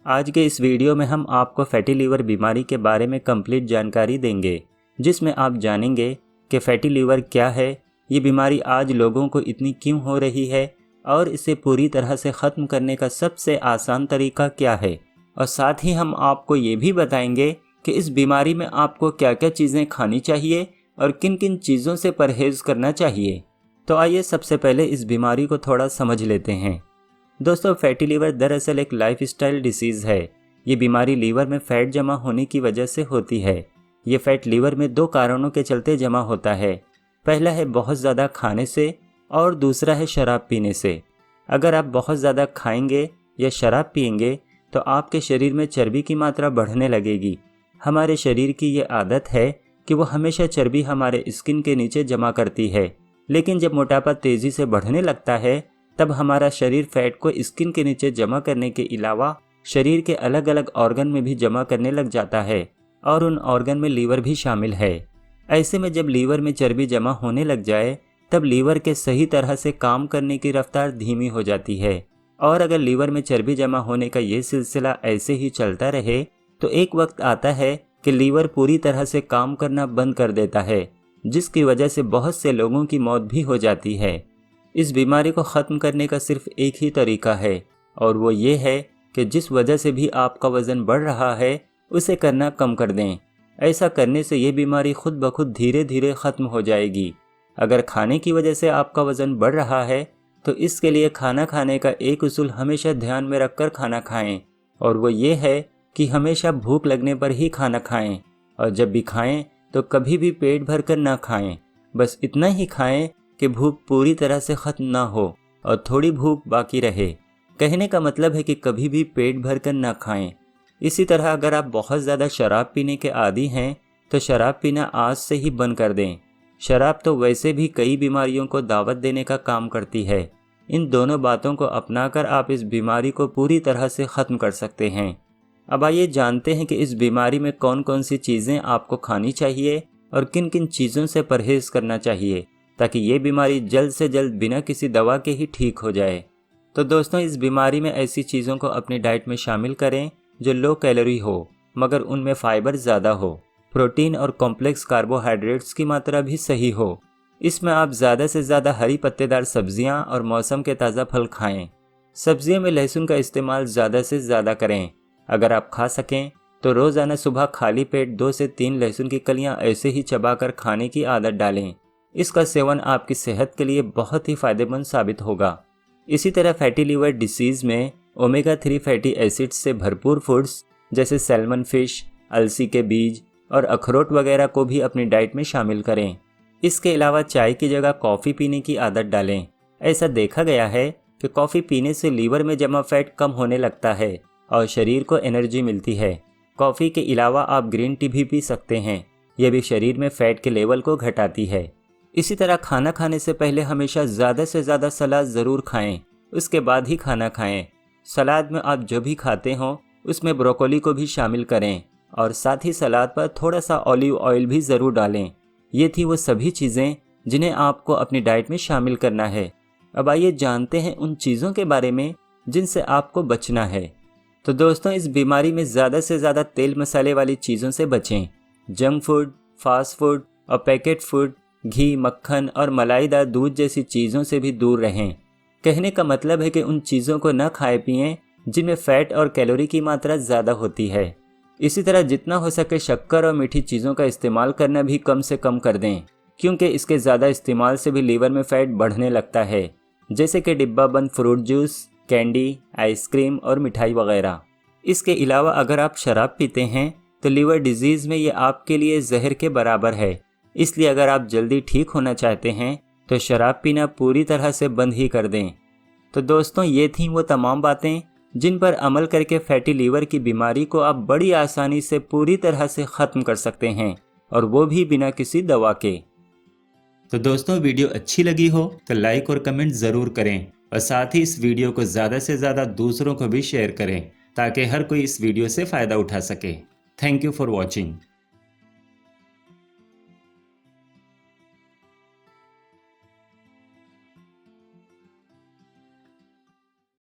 आज के इस वीडियो में हम आपको फैटी लीवर बीमारी के बारे में कंप्लीट जानकारी देंगे, जिसमें आप जानेंगे कि फैटी लीवर क्या है, ये बीमारी आज लोगों को इतनी क्यों हो रही है और इसे पूरी तरह से ख़त्म करने का सबसे आसान तरीका क्या है। और साथ ही हम आपको ये भी बताएंगे कि इस बीमारी में आपको क्या क्या चीज़ें खानी चाहिए और किन किन चीज़ों से परहेज़ करना चाहिए। तो आइए सबसे पहले इस बीमारी को थोड़ा समझ लेते हैं। दोस्तों, फैटी लीवर दरअसल एक लाइफस्टाइल डिसीज़ है। ये बीमारी लीवर में फ़ैट जमा होने की वजह से होती है। ये फ़ैट लीवर में दो कारणों के चलते जमा होता है। पहला है बहुत ज़्यादा खाने से और दूसरा है शराब पीने से। अगर आप बहुत ज़्यादा खाएंगे या शराब पिएंगे तो आपके शरीर में चर्बी की मात्रा बढ़ने लगेगी। हमारे शरीर की ये आदत है कि वो हमेशा चर्बी हमारे स्किन के नीचे जमा करती है, लेकिन जब मोटापा तेज़ी से बढ़ने लगता है तब हमारा शरीर फैट को स्किन के नीचे जमा करने के अलावा शरीर के अलग अलग ऑर्गन में भी जमा करने लग जाता है और उन ऑर्गन में लीवर भी शामिल है। ऐसे में जब लीवर में चर्बी जमा होने लग जाए तब लीवर के सही तरह से काम करने की रफ्तार धीमी हो जाती है और अगर लीवर में चर्बी जमा होने का ये सिलसिला ऐसे ही चलता रहे तो एक वक्त आता है कि लीवर पूरी तरह से काम करना बंद कर देता है, जिसकी वजह से बहुत से लोगों की मौत भी हो जाती है। इस बीमारी को ख़त्म करने का सिर्फ एक ही तरीका है और वो ये है कि जिस वजह से भी आपका वज़न बढ़ रहा है उसे करना कम कर दें। ऐसा करने से ये बीमारी खुद ब खुद धीरे धीरे ख़त्म हो जाएगी। अगर खाने की वजह से आपका वज़न बढ़ रहा है तो इसके लिए खाना खाने का एक उसूल हमेशा ध्यान में रखकर खाना खाएं और वो ये है कि हमेशा भूख लगने पर ही खाना खाएं और जब भी खाएं तो कभी भी पेट भर कर ना खाएं। बस इतना ही खाएं कि भूख पूरी तरह से ख़त्म ना हो और थोड़ी भूख बाकी रहे। कहने का मतलब है कि कभी भी पेट भर कर ना खाएं। इसी तरह अगर आप बहुत ज़्यादा शराब पीने के आदी हैं तो शराब पीना आज से ही बंद कर दें। शराब तो वैसे भी कई बीमारियों को दावत देने का काम करती है। इन दोनों बातों को अपनाकर आप इस बीमारी को पूरी तरह से ख़त्म कर सकते हैं। अब आइए जानते हैं कि इस बीमारी में कौन कौन सी चीज़ें आपको खानी चाहिए और किन किन चीज़ों से परहेज़ करना चाहिए ताकि ये बीमारी जल्द से जल्द बिना किसी दवा के ही ठीक हो जाए। तो दोस्तों, इस बीमारी में ऐसी चीज़ों को अपनी डाइट में शामिल करें जो लो कैलोरी हो मगर उनमें फाइबर ज़्यादा हो, प्रोटीन और कॉम्प्लेक्स कार्बोहाइड्रेट्स की मात्रा भी सही हो। इसमें आप ज़्यादा से ज़्यादा हरी पत्तेदार सब्जियां और मौसम के ताज़ा फल खाएं। सब्जियों में लहसुन का इस्तेमाल ज़्यादा से ज़्यादा करें। अगर आप खा सकें तो रोज़ाना सुबह खाली पेट 2 से 3 लहसुन की कलियां ऐसे ही चबाकर खाने की आदत डालें। इसका सेवन आपकी सेहत के लिए बहुत ही फ़ायदेमंद साबित होगा। इसी तरह फैटी लीवर डिसीज़ में ओमेगा 3 फैटी एसिड्स से भरपूर फूड्स जैसे सैल्मन फिश, अलसी के बीज और अखरोट वगैरह को भी अपनी डाइट में शामिल करें। इसके अलावा चाय की जगह कॉफ़ी पीने की आदत डालें। ऐसा देखा गया है कि कॉफ़ी पीने से लीवर में जमा फैट कम होने लगता है और शरीर को एनर्जी मिलती है। कॉफ़ी के अलावा आप ग्रीन टी भी पी सकते हैं। यह भी शरीर में फ़ैट के लेवल को घटाती है। इसी तरह खाना खाने से पहले हमेशा ज़्यादा से ज़्यादा सलाद ज़रूर खाएं, उसके बाद ही खाना खाएं। सलाद में आप जो भी खाते हों उसमें ब्रोकोली को भी शामिल करें और साथ ही सलाद पर थोड़ा सा ऑलिव ऑयल भी ज़रूर डालें। ये थी वो सभी चीज़ें जिन्हें आपको अपनी डाइट में शामिल करना है। अब आइए जानते हैं उन चीज़ों के बारे में जिनसे आपको बचना है। तो दोस्तों, इस बीमारी में ज़्यादा से ज़्यादा तेल मसाले वाली चीज़ों से बचें। जंक फूड, फास्ट फूड और पैकेट फूड, घी, मक्खन और मलाईदार दूध जैसी चीज़ों से भी दूर रहें। कहने का मतलब है कि उन चीज़ों को न खाए पिएं जिनमें फ़ैट और कैलोरी की मात्रा ज़्यादा होती है। इसी तरह जितना हो सके शक्कर और मीठी चीज़ों का इस्तेमाल करना भी कम से कम कर दें, क्योंकि इसके ज़्यादा इस्तेमाल से भी लीवर में फ़ैट बढ़ने लगता है, जैसे कि डिब्बा बंद फ्रूट जूस, कैंडी, आइसक्रीम और मिठाई वगैरह। इसके अलावा अगर आप शराब पीते हैं तो लीवर डिजीज़ में ये आपके लिए जहर के बराबर है। इसलिए अगर आप जल्दी ठीक होना चाहते हैं तो शराब पीना पूरी तरह से बंद ही कर दें। तो दोस्तों, ये थीं वो तमाम बातें जिन पर अमल करके फैटी लीवर की बीमारी को आप बड़ी आसानी से पूरी तरह से ख़त्म कर सकते हैं और वो भी बिना किसी दवा के। तो दोस्तों, वीडियो अच्छी लगी हो तो लाइक और कमेंट ज़रूर करें और साथ ही इस वीडियो को ज़्यादा से ज़्यादा दूसरों को भी शेयर करें ताकि हर कोई इस वीडियो से फ़ायदा उठा सके। Thank you for watching.